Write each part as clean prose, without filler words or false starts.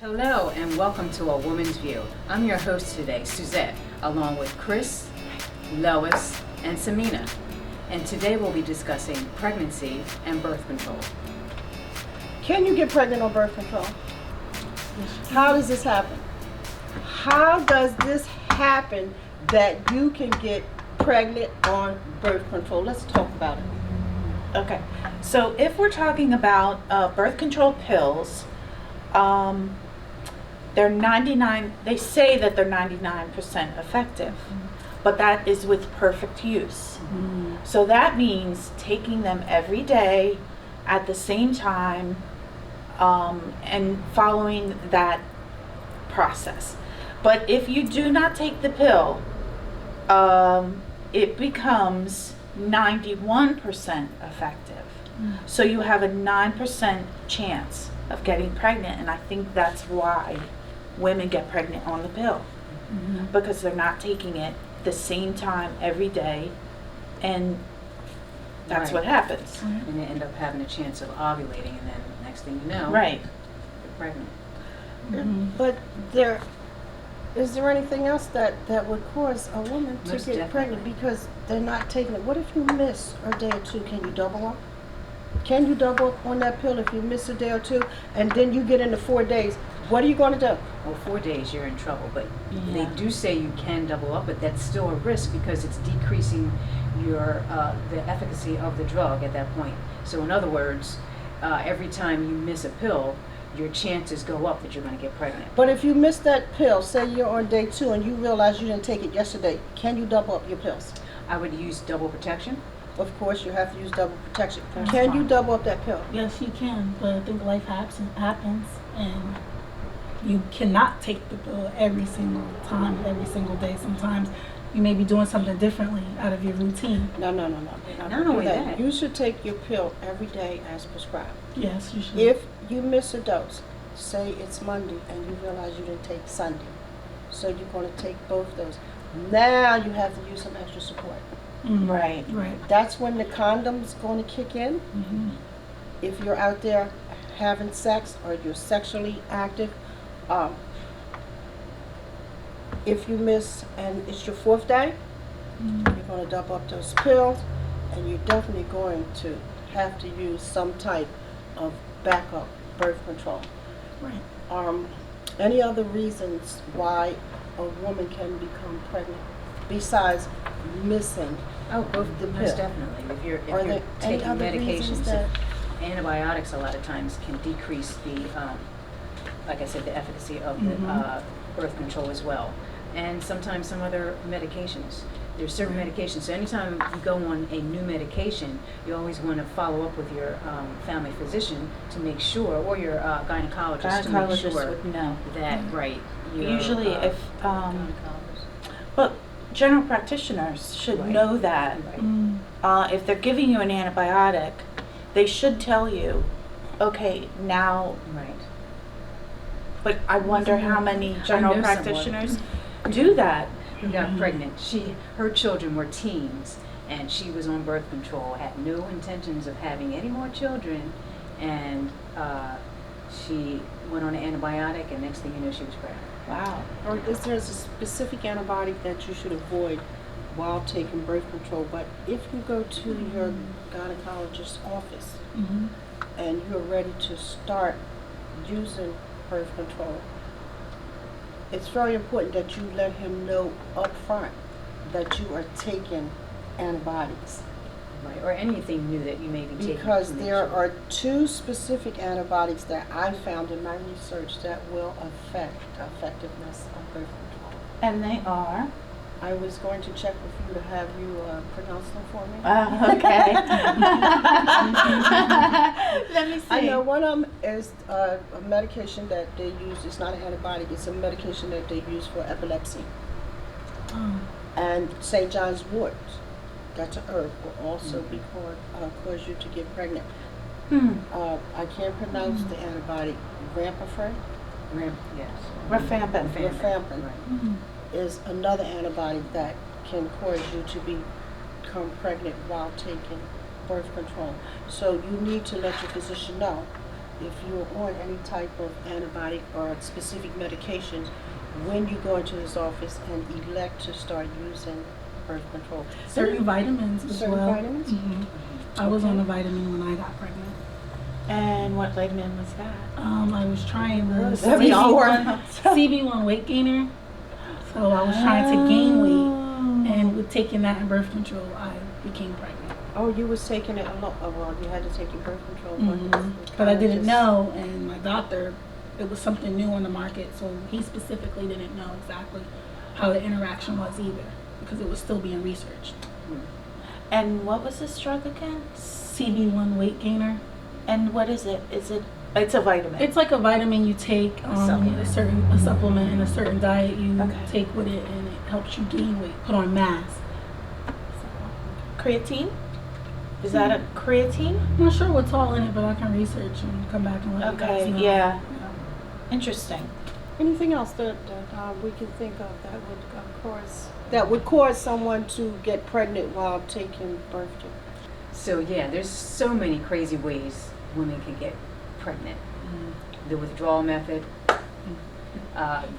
Hello and welcome to A Woman's View. I'm your host today, Suzette, along with Chris, Lois, and Samina. And today we'll be discussing pregnancy and birth control. Can you get pregnant on birth control? How does this happen? How does this happen that you can get pregnant on birth control? Let's talk about it. Okay, so if we're talking about birth control pills, they're 99, they say that they're 99% effective, but that is with perfect use. So that means taking them every day at the same time and following that process. But if you do not take the pill, it becomes 91% effective. So you have a 9% chance of getting pregnant, and I think that's why women get pregnant on the pill, because they're not taking it the same time every day, and that's Right. what happens. And they end up having a chance of ovulating, and then next thing you know, Right. you're pregnant. But is there anything else that would cause a woman to Most get pregnant definitely. because they're not taking it? What if you miss a day or two? Can you double up? Can you double up on that pill if you miss a day or two and then you get into 4 days? What are you going to do? Well, 4 days you're in trouble, but they Yeah. do say you can double up, but that's still a risk because it's decreasing your the efficacy of the drug at that point. So in other words, every time you miss a pill, your chances go up that you're going to get pregnant. But if you miss that pill, say you're on day 2 and you realize you didn't take it yesterday, can you double up your pills? I would use double protection. Of course, you have to use double protection. That's Can you fine. double up that pill? Yes, you can, but I think life happens, and you cannot take the pill every single time, every single day. Sometimes you may be doing something differently out of your routine. No. Not only that. You should take your pill every day as prescribed. Yes, you should. If you miss a dose, say it's Monday and you realize you didn't take Sunday, so you're going to take both those. Now you have to use some extra support. Right. Right. That's when the condom's going to kick in. If you're out there having sex or you're sexually active, if you miss and it's your 4th day, you're going to double up those pills, and you're definitely going to have to use some type of backup birth control. Right. Any other reasons why a woman can become pregnant besides missing? Oh, both The most pill. definitely. If you're Are there any taking other reasons medications, that? antibiotics a lot of times can decrease the, like I said, the efficacy of the birth control as well. And sometimes some other medications. There's certain medications. So anytime you go on a new medication, you always want to follow up with your family physician to make sure, or your gynecologist to make Gynecologist sure would know. that right. Your, Usually if, gynecologist. but general practitioners should Right. know that. Right. If they're giving you an antibiotic, they should tell you, okay, now, Right. but I wonder how many general know someone. practitioners do that. Who got pregnant. Her children were teens, and she was on birth control, had no intentions of having any more children, and she went on an antibiotic, and next thing you know, she was pregnant. Wow. Or is there a specific antibiotic that you should avoid while taking birth control? But if you go to your gynecologist's office and you're ready to start using birth control, it's very important that you let him know up front that you are taking antibiotics. Right. Or anything new that you may be taking. Because to make there sure. are 2 specific antibiotics that I found in my research that will affect the effectiveness of birth control. And they are? I was going to check with you to have you pronounce them for me. Okay. Let me see. I know one of them is a medication that they use. It's not an antibiotic. It's a medication that they use for epilepsy. And St. John's wort, that's a herb, will also be cause you to get pregnant. I can't pronounce the antibiotic. Rampafrin? Yes. Rifampin. Rifampin Right. is another antibiotic that can cause you to become pregnant while taking birth control. So you need to let your physician know if you're on any type of antibiotic or specific medication, when you go into this office and elect to start using birth control. Certain vitamins as Certain well. vitamins? Mhm. I was on a vitamin when I got pregnant. And what vitamin was that? I was trying the That we all CB1, CB1 weight gainer. So I was trying to gain weight, and with taking that in birth control, I became pregnant. Oh, you was taking it a lot. Oh, well, you had to take your birth control. But I didn't know, and my doctor, it was something new on the market, so he specifically didn't know exactly how the interaction was either, because it was still being researched. And what was this drug again? CB1 weight gainer. And what is it? It's a vitamin. It's like a vitamin you take, supplement. a supplement and a certain diet you Okay. take with it, and it helps you gain weight, put on mass. Creatine? Is that a creatine? I'm not sure what's all in it, but I can research and come back and let you guys Okay, know. yeah. Interesting. Anything else that we can think of that would cause someone to get pregnant while taking birth control? So yeah, there's so many crazy ways women can get pregnant. The withdrawal method,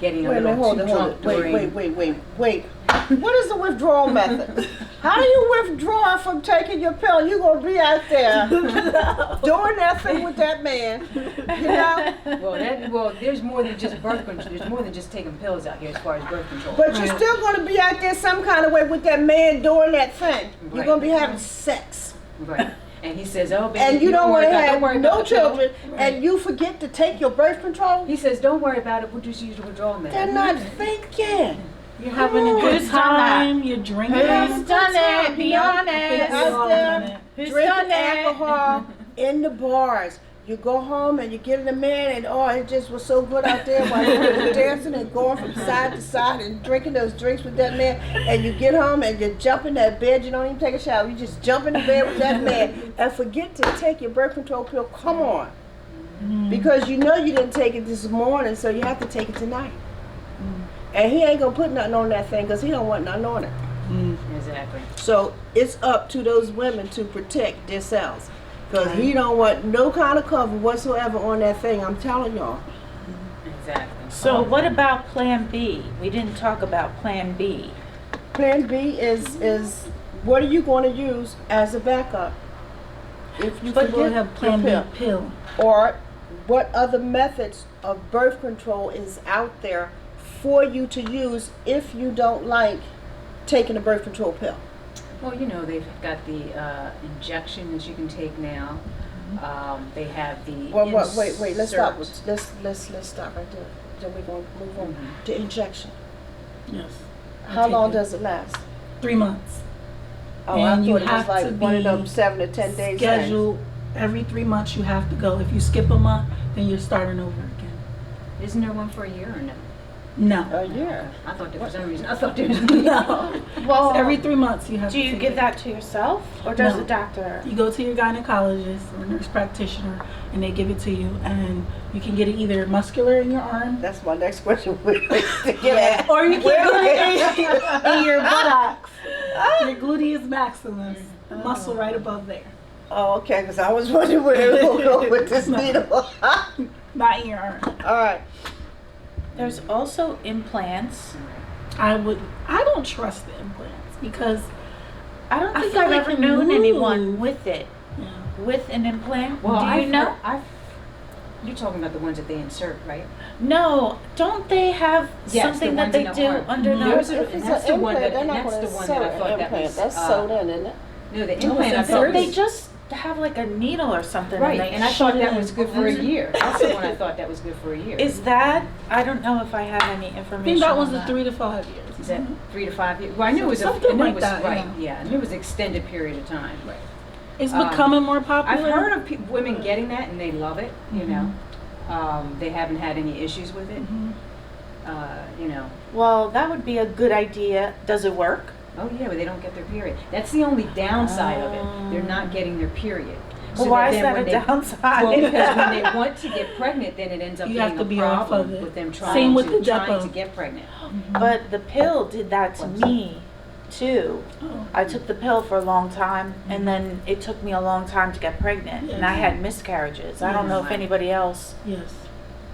getting a little too drunk during. Wait. What is the withdrawal method? How do you withdraw from taking your pill? You gonna be out there doing that thing with that man, you know? Well, there's more than just birth control. There's more than just taking pills out here as far as birth control. But you're still gonna be out there some kind of way with that man doing that thing. You're Right. gonna be having sex. Right. And he says, "Oh, baby, And you don't want to have don't worry no about the pill." children, and you forget to take your birth control. He says, "Don't worry about it. We'll just use the withdrawal method." They're not thinking. You're having a good Who's done that? time, you're drinking. Who's done it? Be I think honest. we all done it. Who's Drinking done it? alcohol in the bars. You go home and you get in a man, and oh, it just was so good out there while you were dancing and going from side to side and drinking those drinks with that man. And you get home and you jump in that bed. You don't even take a shower. You just jump in the bed with that man and forget to take your birth control pill. Come on, because you know you didn't take it this morning, so you have to take it tonight. And he ain't gonna put nothing on that thing because he don't want nothing on it. Exactly. So it's up to those women to protect themselves. Because he don't want no kind of cover whatsoever on that thing, I'm telling y'all. Exactly. So what about Plan B? We didn't talk about Plan B. Plan B is what are you going to use as a backup? If you But we'll forget have Plan your B pill. Or what other methods of birth control is out there for you to use if you don't like taking a birth control pill? Well, you know, they've got the injection that you can take now. They have the Well, wait. Let's stop. insert. Let's stop right there. Then we're going to move on. The injection. Yes. How long does it last? 3 months. Oh, And I thought you it was have like to one of them be 7 to 10 days. Schedule every 3 months you have to go. If you skip a month, then you're starting over again. Isn't there one for a year or no? No. A year. I thought there for some reason. I thought there was. No. Well, Every 3 months you have do to you take give it. that to yourself or does No. the doctor? You go to your gynecologist or nurse practitioner and they give it to you, and you can get it either muscular in your arm That's my next question. to get at. or you can Where- get it in your buttocks, your gluteus maximus, muscle right above there, Oh, okay, because I was wondering where it will go with this needle. All not in your arm. right. There's also implants. I don't trust the implants because I don't I think feel I've like ever you known anyone move. with it, with an implant. Well, do you know? You're talking about the ones that they insert, right? No, don't they have Yes, something the that ones they in the do arm. under Mhm. the? There's If a- it's and an that's the one implant, that- they're and not that's going the to one sew that I an thought that implant. was, That's sewed in, isn't it? No, the it's implant. I thought inserted. They was just have like a needle or something. right, and they and I thought that should. was good for a year. That's the one I thought that was good for a year. Is that? I don't know if I have any I information. think that was on the 3 to 5 years. Is that 3 to 5 years? Well, I knew it was Something I knew like it was that, right. yeah. Yeah, I knew it was extended period of time. Right. It's Um, becoming more I've popular. heard of women getting that and they love it. You know, they haven't had any issues with it. You know. Well, that would be a good idea. Does it work? Oh yeah, but they don't get their period. That's the only downside of it. They're not getting their period. Well, why is then that when a they- downside? Well, because when they want to get pregnant, then it ends up You being have to a be off problem of it. with them Same trying with to the Depo. get pregnant. But the pill did that to me. too. Oh. I took the pill for a long time, and then it took me a long time to get pregnant, and I had miscarriages. I don't know if Yes. anybody else, Yes.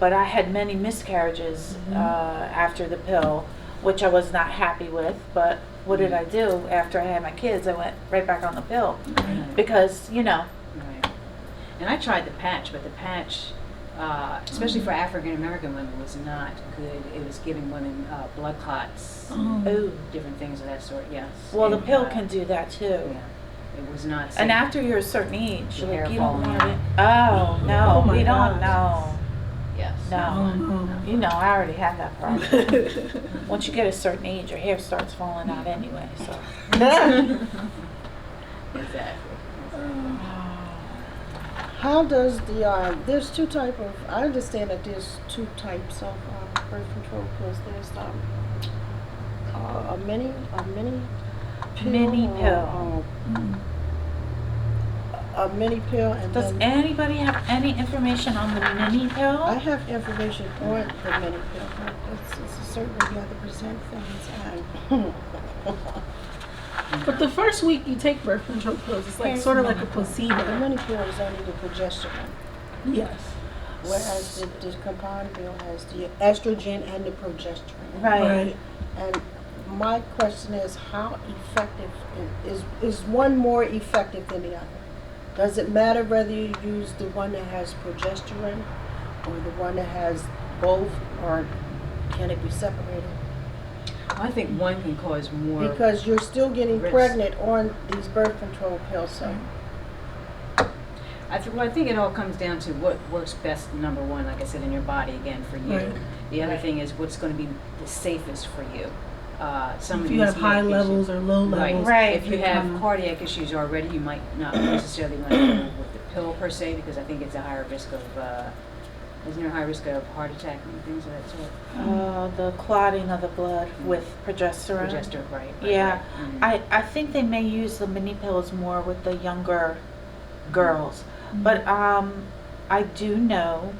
but I had many miscarriages after the pill, which I was not happy with. But what did I do after I had my kids? I went right back on the pill Right. because, you know. Right. And I tried the patch, but the patch, especially for African American women, was not good. It was giving women blood clots, and Ooh. different things of that sort. Yes. Well, the And, pill can do that too. Yeah. It was not. Safe. And after you're a certain age, Your like hair you don't falling want out. it. Oh no, Oh my we don't gosh. know. Yes. No. Oh, no. You know, I already had that problem. Once you get a certain age, your hair starts falling out anyway. So. Exactly. How does the, there's two type of, I understand that there's two types of birth control pills. There's a mini pill. Mini or, pill. a mini pill and Does then anybody have any information on the mini pill? I have information on the mini pill, but it's certainly you have to present things and But the first week you take birth control pills, it's like sort of like a the placebo. mini pill is only the progesterone, Yes. whereas the combined pill has the estrogen and the progesterone. Right. And my question is, how effective is one more effective than the other? Does it matter whether you use the one that has progesterone or the one that has both, or can it be separated? I think one can cause more. Because you're still getting risk. pregnant on these birth control pills, so. I think it all comes down to what works best, number one, like I said, in your body, again, for you. Right. The other thing is what's going to be the safest for you. Some of If you these have high medications- levels or low levels. Right. If you have cardiac issues already, you might not necessarily want to go with the pill per se, because I think it's a higher risk of, isn't there a high risk of heart attack and things of that sort? The clotting of the blood with progesterone. Progesterone, right. Yeah, Right. I think they may use the mini pills more with the younger girls, but I do know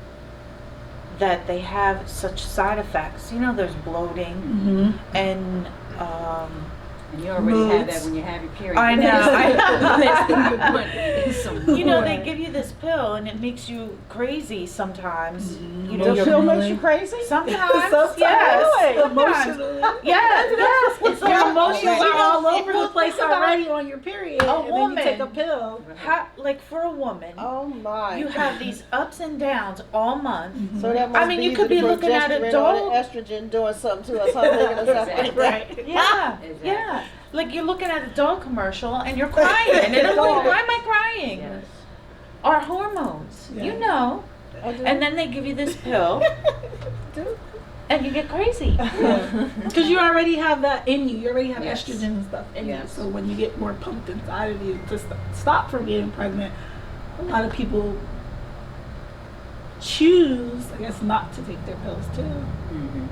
that they have such side effects. You know, there's bloating Mm-hmm. and And you already have that moods. when you have your period. I know. Last thing you want is some you know, they Right. give you this pill and it makes you crazy sometimes. Mhm. You know, The you're pill makes you crazy? sometimes, Sometimes. yes, sometimes. Emotionally. Yes, it's Your emotions you are know, all over the well, place think about already on your period, A and then you take a woman. pill. like for a woman, Oh my. you have these ups and downs all month. So that must I mean, you be could the be looking at a progesterone or dog. the estrogen doing something to us, something or something like that. Right. Yeah, Exactly. yeah. Like you're looking at a dog commercial and you're crying, and I'm like, why am I crying? Yes. Our hormones, Yeah. you know. I do. And then they give you this pill, Do. and you get crazy. Because you already have that in you. You already have Yes. estrogen and stuff in Yes. you. So when you get more pumped inside of you to stop from getting pregnant, a lot of people choose, I guess, not to take their pills too. Mhm.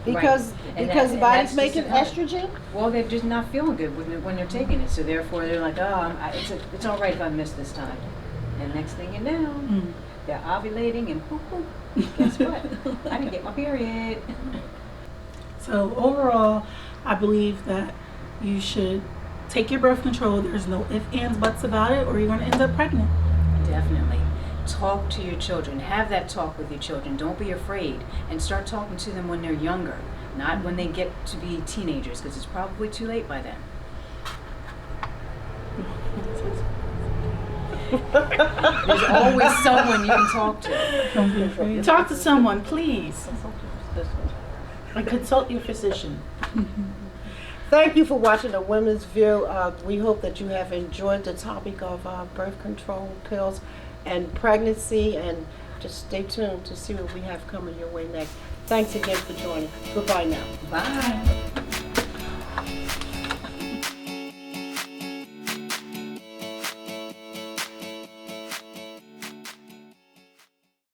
Because And because the and body's that's just making another- estrogen? Well, they're just not feeling good when they're taking it, so therefore they're like, oh, it's all right if I miss this time. And next thing you know, they're ovulating and poof, poof. Guess what? I didn't get my period. So overall, I believe that you should take your birth control. There's no ifs, ands, buts about it, or you're going to end up pregnant. Definitely. Talk to your children. Have that talk with your children. Don't be afraid. And start talking to them when they're younger, not when they get to be teenagers, because it's probably too late by then. There's always someone you can talk to. Don't be afraid. Talk to someone, please, and consult your physician. Thank you for watching The Women's View. We hope that you have enjoyed the topic of birth control pills and pregnancy, and just stay tuned to see what we have coming your way next. Thanks again for joining. Goodbye now. Bye.